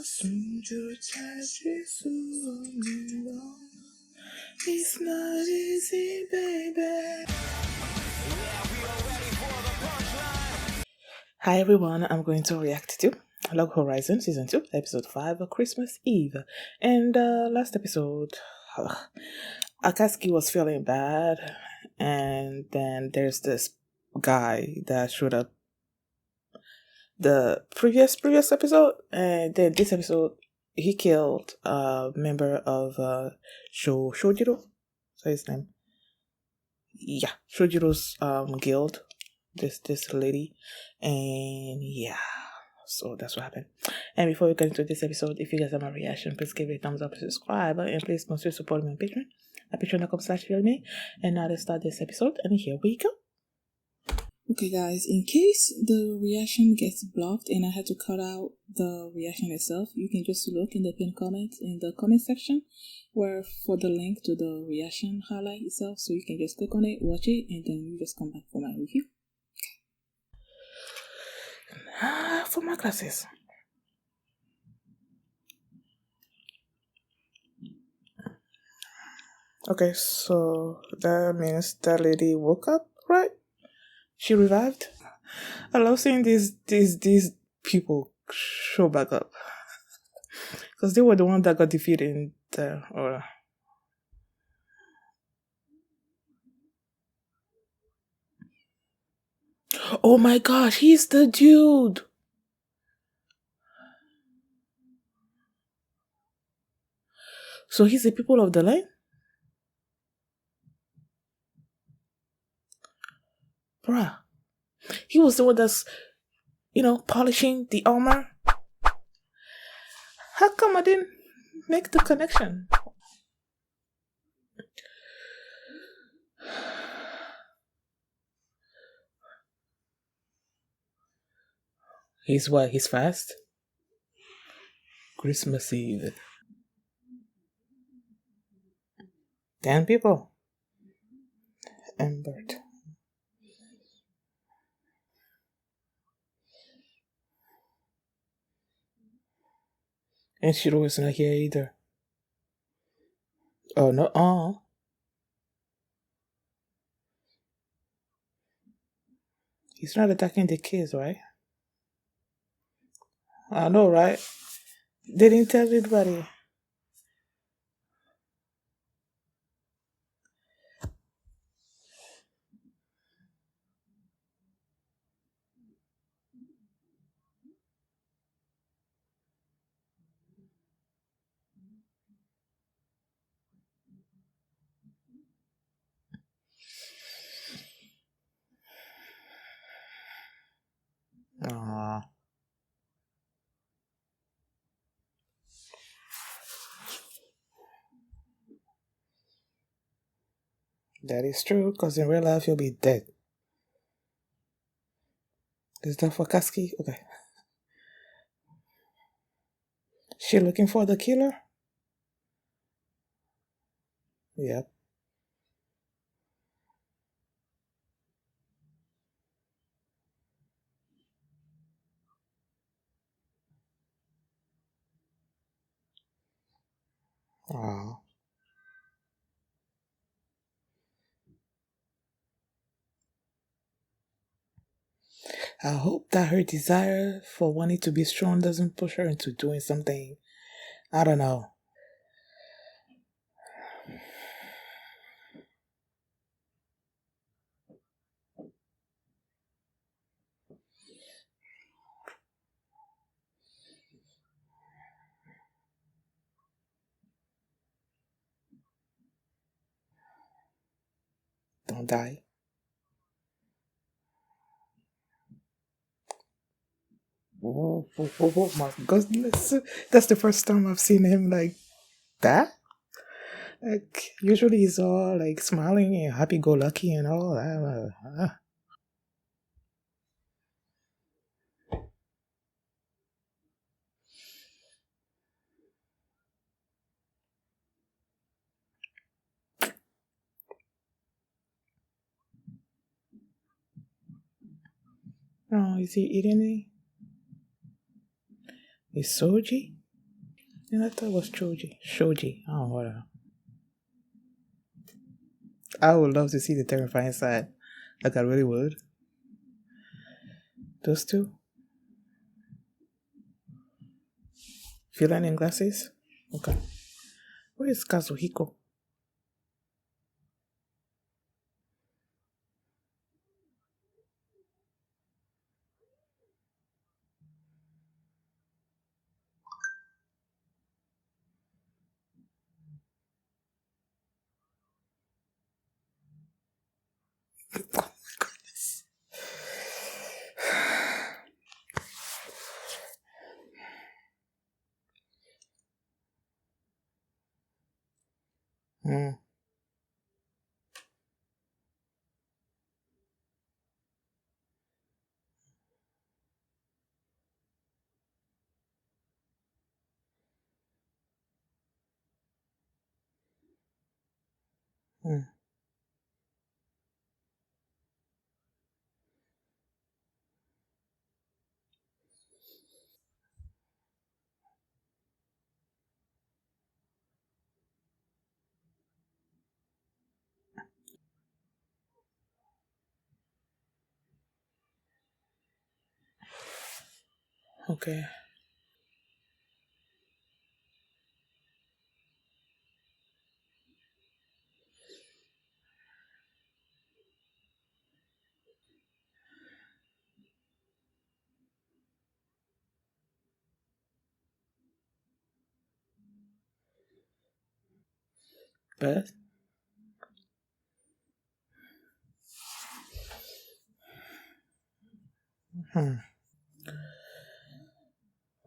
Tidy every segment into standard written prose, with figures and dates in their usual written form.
숨조차 쉴 수 없는 너. It's not easy, baby. Hi everyone, I'm going to react to Log Horizon Season 2, Episode 5, Christmas Eve. And last episode, Akatsuki was feeling bad, and then there's this guy that showed up the previous episode, and then this episode, he killed a member of Shojiro. So his name? Yeah, Shojiro's guild. This lady, and yeah, so that's what happened. And before we get into this episode, if you guys have my reaction, please give it a thumbs up, subscribe, and please consider supporting me on Patreon at patreon.com/realme. And now let's start this episode, and here we go. Okay guys, in case the reaction gets blocked and I had to cut out the reaction itself, you can just look in the pinned comments in the comment section where for the link to the reaction highlight itself, so you can just click on it, watch it, and then you just come back for my review. For my glasses. Okay, so that means that lady woke up, right? She revived. I love seeing these people show back up, because they were the ones that got defeated in the. Oh my gosh, he's the dude. So he's the people of the line? Bruh. He was the one that's, polishing the armor. How come I didn't make the connection? He's what? He's fast? Christmas Eve. 10 people. And Bert. And Shiro is not here either. Oh, no. He's not attacking the kids, right? I know, right? They didn't tell anybody. Aww. That is true, because in real life you'll be dead. Is that for Katsuki? Okay. She looking for the killer? Yep. Aww. I hope that her desire for wanting to be strong doesn't push her into doing something. I don't know. Don't die. Oh my goodness. That's the first time I've seen him like that. Like, usually he's all like smiling and happy go lucky and all that. Oh, is he eating it? Is Soji? And I thought it was Choji. Shoji. Oh, whatever. I would love to see the terrifying side. Like, I really would. Those two. Villain in glasses? Okay. Where is Kazuhiko? Oh my goodness. Mm, mm. Okay. Beth? Hmm.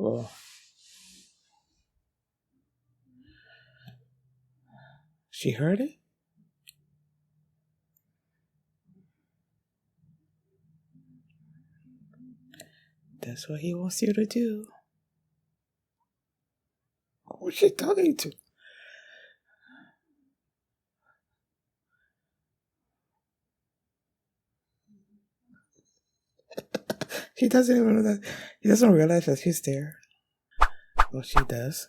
Well, she heard it? That's what he wants you to do. Who's she talking to? He doesn't even know that. He doesn't realize that she's there. Well, she does.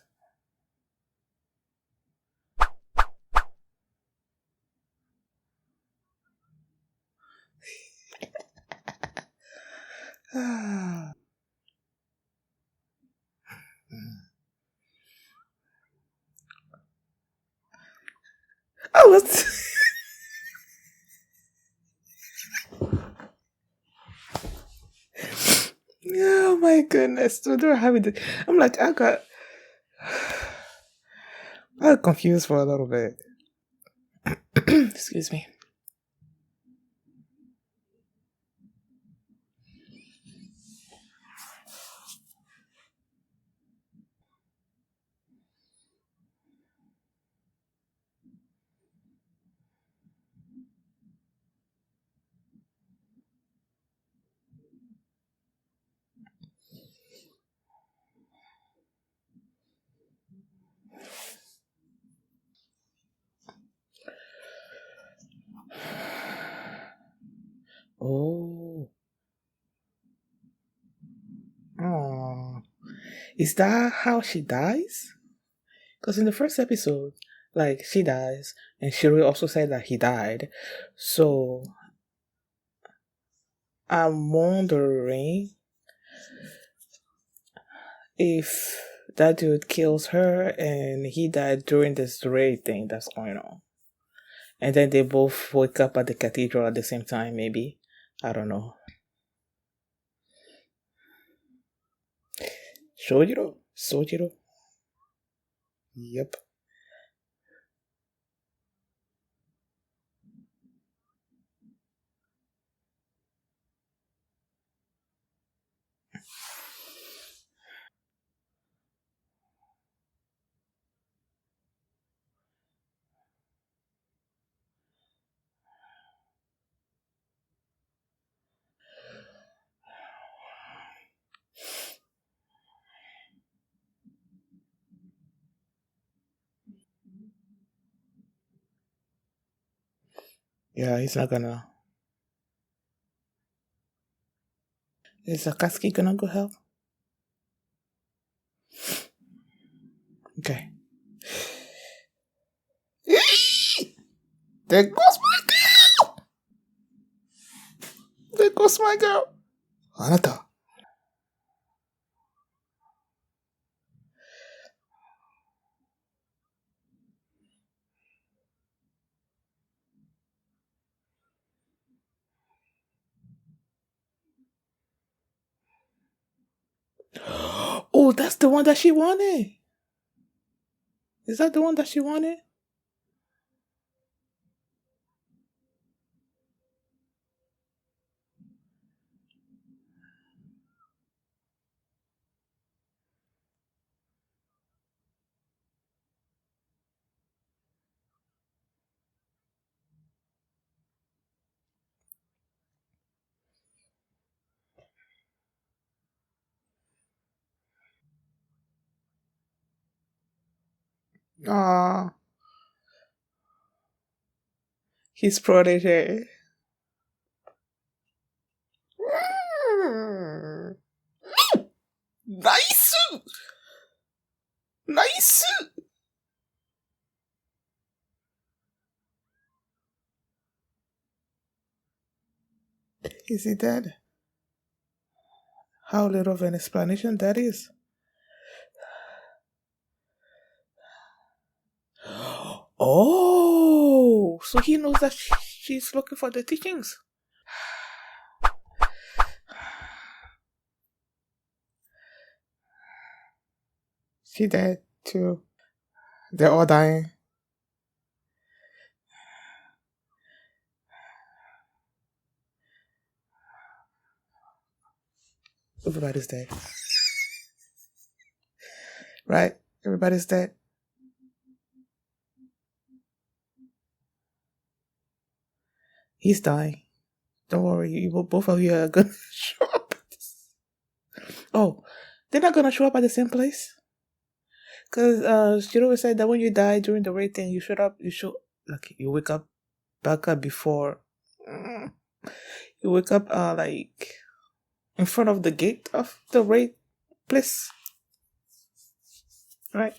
Ah. Oh, what's... Oh my goodness. So they're having this. I'm like, I got confused for a little bit. Excuse me. Oh. Oh. Is that how she dies? Because in the first episode, like, she dies, and Shiri also said that he died. So, I'm wondering if that dude kills her and he died during this raid thing that's going on. And then they both wake up at the cathedral at the same time, maybe. I don't know. Shojiro? Sojiro? Yep. Yeah, he's not gonna. Is Akatsuki gonna go help? There goes my girl! There goes my girl! Anata. Oh, that's the one that she wanted. Is that the one that she wanted? Ah, his protege. Nice! Nice! Is he dead? How little of an explanation that is. Oh, so he knows that she's looking for the teachings. She dead too. They're all dying. Everybody's dead. Right? Everybody's dead. He's dying. Don't worry, both of you are gonna show up. Oh, they're not gonna show up at the same place? Because Shiro said that when you die during the raid thing, you you wake up back up before. You wake up like in front of the gate of the raid place. Right?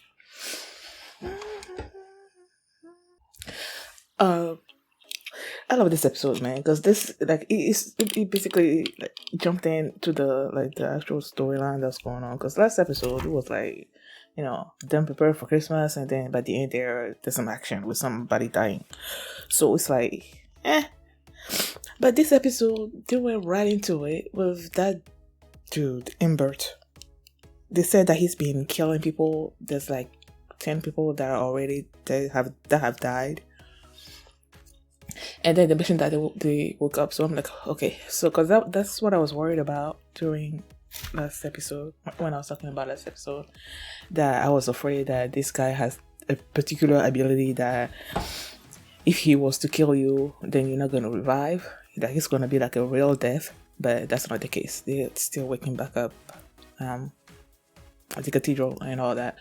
I love this episode, man, because this it basically like jumped into the actual storyline that's going on. Because last episode it was like, them prepared for Christmas, and then by the end there's some action with somebody dying. So it's like, But this episode they went right into it with that dude Imbert. They said that he's been killing people. There's like 10 people that have died. And then they mentioned that they woke up. So I'm like, okay. So, because that's what I was worried about during last episode, when I was talking about last episode, that I was afraid that this guy has a particular ability that if he was to kill you, then you're not going to revive. That he's going to be like a real death. But that's not the case. They're still waking back up at the cathedral and all that.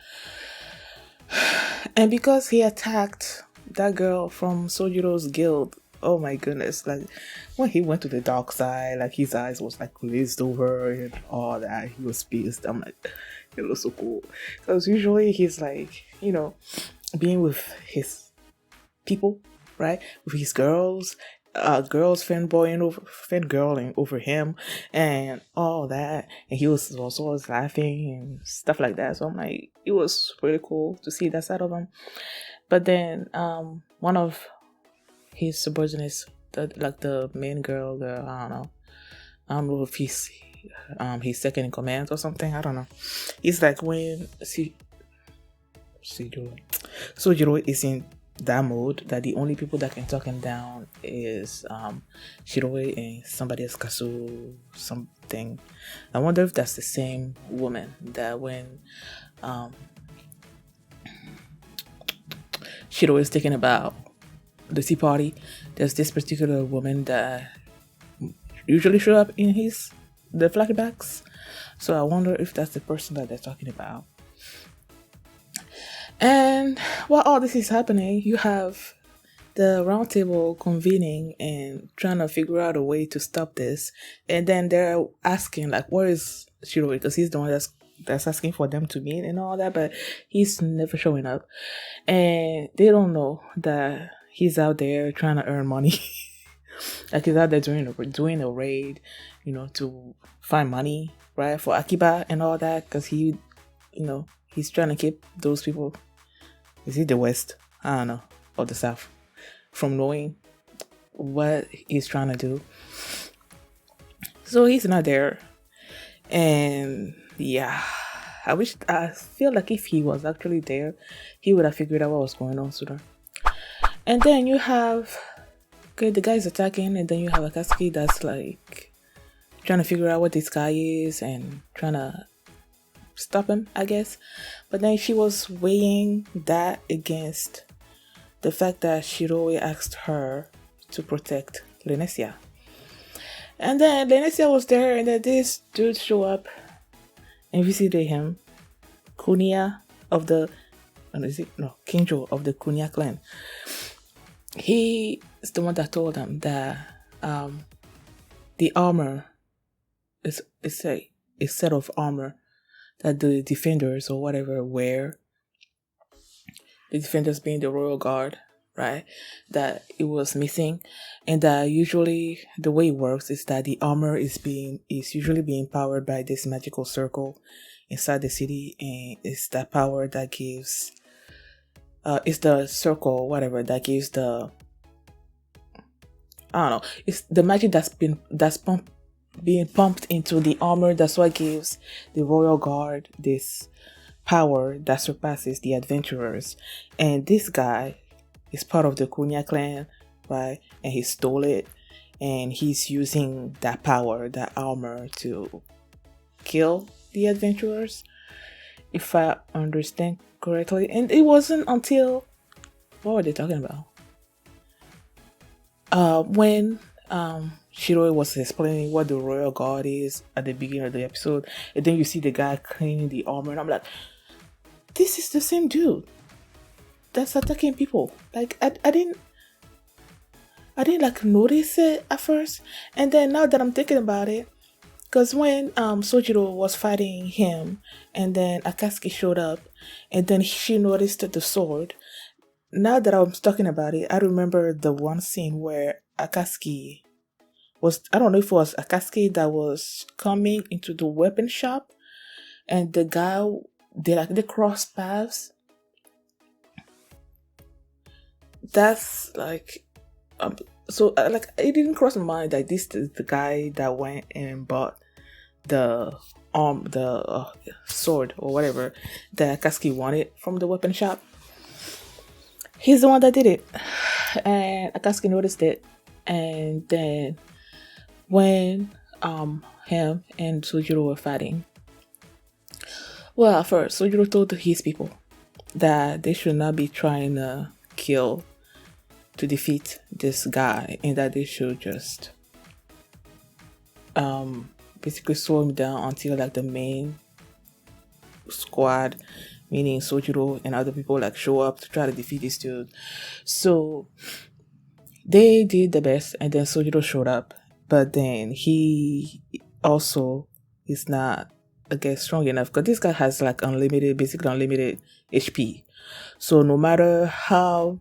And because he attacked that girl from Sojiro's guild, oh my goodness, like when he went to the dark side, like his eyes was like glazed over and all that, he was pissed. I'm like, it was so cool. Because usually he's like, being with his people, right? With his girls fangirling over him and all that, and he was also laughing and stuff like that. So I'm like, it was really cool to see that side of him. But then one of his subordinates, the main girl, I don't know if he's second in command or something, I don't know. It's like when Sojiro is in that mode, that the only people that can talk him down is Shiroe and somebody else, Kasu something. I wonder if that's the same woman that when Shiroe is thinking about the tea party, there's this particular woman that usually show up in the flashbacks. So I wonder if that's the person that they're talking about. And while all this is happening, you have the round table convening and trying to figure out a way to stop this. And then they're asking, like, where is Shiroe? Because he's the one that's asking for them to meet and all that, but he's never showing up. And they don't know that he's out there trying to earn money. Like he's out there doing a raid, to find money, right, for Akiba and all that, because he's trying to keep those people. Is it the West? I don't know, or the South, from knowing what he's trying to do. So he's not there, and yeah, I feel like if he was actually there, he would have figured out what was going on sooner. And then you have, okay, the guy's attacking, and then you have Akatsuki that's like trying to figure out what this guy is and trying to stop him, I guess. But then she was weighing that against the fact that Shiroe asked her to protect Lenesia. And then Lenesia was there, and then this dude show up and visited him. Kuniya of the Kinjo of the Kuniya clan. He is the one that told him that the armor is a set of armor that the defenders or whatever wear. The defenders being the royal guard, right? That it was missing, and that usually the way it works is that the armor is usually being powered by this magical circle inside the city, and it's that power that gives. It's the circle, whatever, that gives the. I don't know. It's the magic being pumped into the armor. That's what gives the royal guard this power that surpasses the adventurers. And this guy is part of the Kuniya clan, right? And he stole it, and he's using that power, that armor, to kill the adventurers, if I understand correctly. And it wasn't until, what were they talking about? When Shiroe was explaining what the royal guard is at the beginning of the episode, and then you see the guy cleaning the armor, and I'm like, this is the same dude that's attacking people. Like I didn't like notice it at first, and then now that I'm thinking about it, because when Sojiro was fighting him, and then Akatsuki showed up, and then she noticed the sword. Now that I'm talking about it, I remember the one scene where Akatsuki was, I don't know if it was Akatsuki that was coming into the weapon shop, and the guy, they crossed paths. That's like, so like it didn't cross my mind that this is the guy that went and bought the sword or whatever that Akatsuki wanted from the weapon shop. He's the one that did it, and Akatsuki noticed it. And then when him and Sojiro were fighting, well, at first Sojiro told his people that they should not be trying to kill to defeat this guy, and that they should just basically slow him down until like the main squad, meaning Sojiro and other people, like show up to try to defeat this dude. So they did the best, and then Sojiro showed up, but then he also is not, I guess, strong enough, because this guy has like basically unlimited HP. So no matter how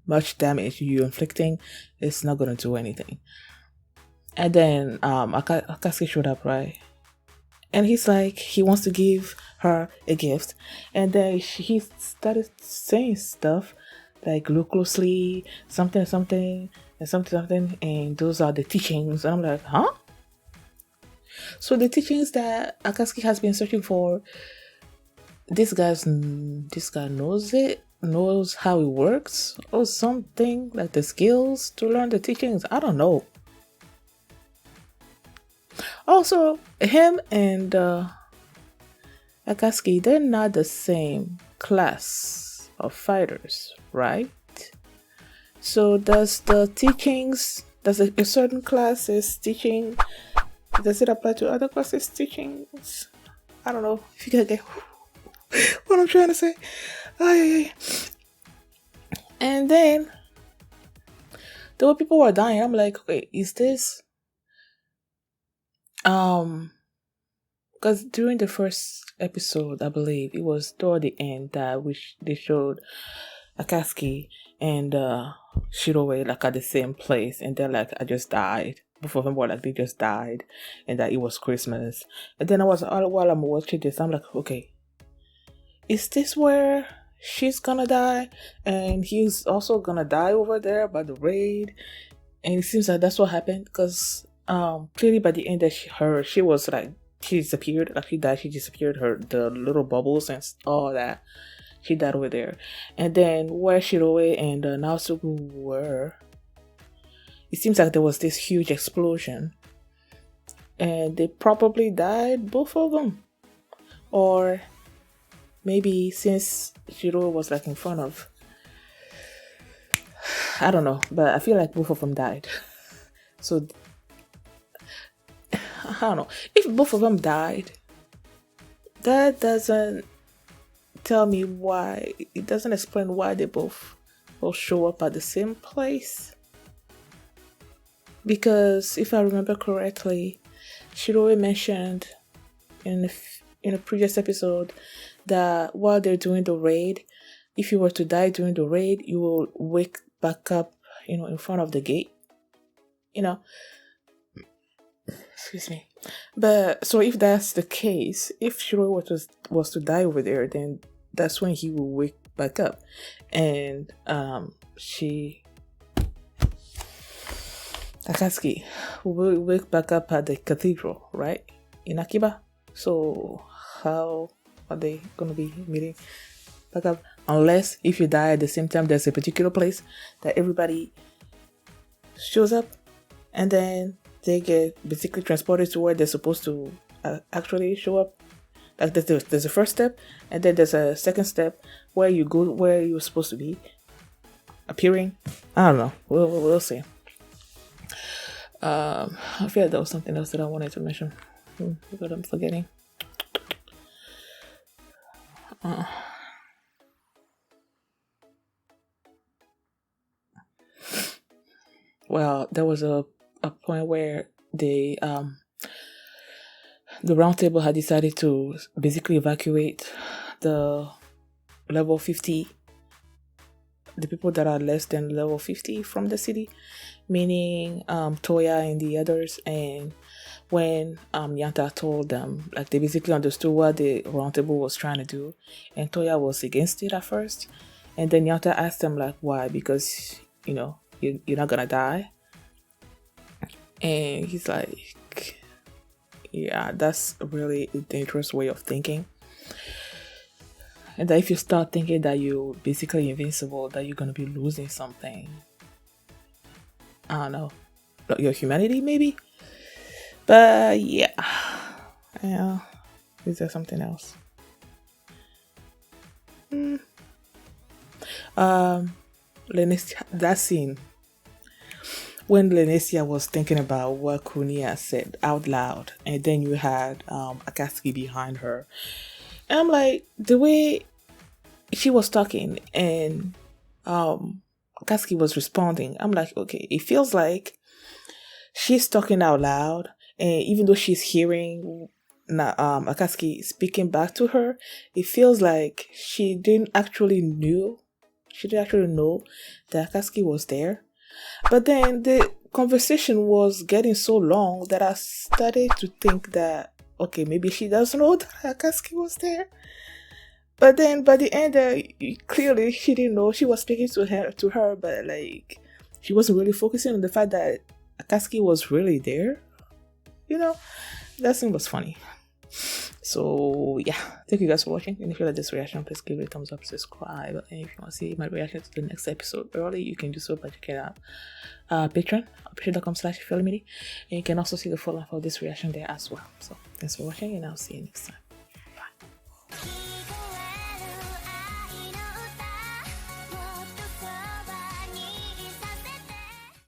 much damage you're inflicting, it's not gonna do anything. And then Akatsuki showed up, right? And he's like, he wants to give her a gift. And then he started saying stuff like, look closely, something, and those are the teachings. And I'm like, huh? So the teachings that Akatsuki has been searching for, this guy knows how it works, or something, like the skills to learn the teachings. I don't know. Also, him and Akatsuki, they're not the same class of fighters, right? So does a certain class's teaching, does it apply to other classes' teachings? I don't know if you can get what I'm trying to say. And then the way people were dying, I'm like, okay, is this because during the first episode, I believe it was toward the end that which they showed Akatsuki and Shiroe like at the same place, and they're like, I just died. Both of them were like they just died, and that it was Christmas. And then I was all while I'm watching this, I'm like, okay, is this where she's gonna die, and he's also gonna die over there by the raid? And it seems like that's what happened because clearly by the end that she was like she disappeared, like she died, she disappeared, her the little bubbles and all that. She died over there. And then where Shiroe and Naosugu were, it seems like there was this huge explosion. And they probably died, both of them. Or maybe since Shiroe was like in front of, I don't know, but I feel like both of them died. So, I don't know. If both of them died, that doesn't tell me why. It doesn't explain why they both will show up at the same place. Because if I remember correctly, Shiroe mentioned in a previous episode that while they're doing the raid, if you were to die during the raid, you will wake back up, in front of the gate. Excuse me. But so if that's the case, if Shiroe was to die over there, then that's when he will wake back up. And Akatsuki will wake back up at the cathedral, right? In Akiba. So how are they gonna be meeting back up? Unless if you die at the same time, there's a particular place that everybody shows up, and then they get basically transported to where they're supposed to actually show up. Like there's a first step, and then there's a second step where you go where you're supposed to be appearing. I don't know. We'll see. I feel like there was something else that I wanted to mention, but I'm forgetting. Well, there was a point where the round table had decided to basically evacuate the level 50, the people that are less than level 50 from the city, meaning Toya and the others. And when Yanta told them, like they basically understood what the round table was trying to do, and Toya was against it at first, and then Yanta asked them like, why? Because you're not gonna die. And he's like, yeah, that's really a dangerous way of thinking. And that if you start thinking that you're basically invincible, that you're gonna be losing something. I don't know, your humanity maybe. But yeah, is there something else? That scene when Lenesia was thinking about what Kunia said out loud, and then you had Akatsuki behind her, and I'm like, the way she was talking and Akatsuki was responding, I'm like, okay, it feels like she's talking out loud, and even though she's hearing Akatsuki speaking back to her, it feels like she didn't actually know that Akatsuki was there. But then the conversation was getting so long that I started to think that, okay, maybe she doesn't know that Akatsuki was there. But then by the end, clearly she didn't know. She was speaking to her, but like she wasn't really focusing on the fact that Akatsuki was really there. That scene was funny. So yeah, thank you guys for watching. And if you like this reaction, please give it a thumbs up, subscribe. And if you want to see my reaction to the next episode early, you can do so by checking out Patreon, patreon.com/ifeelimini. And you can also see the full length of this reaction there as well. So thanks for watching, and I'll see you next time.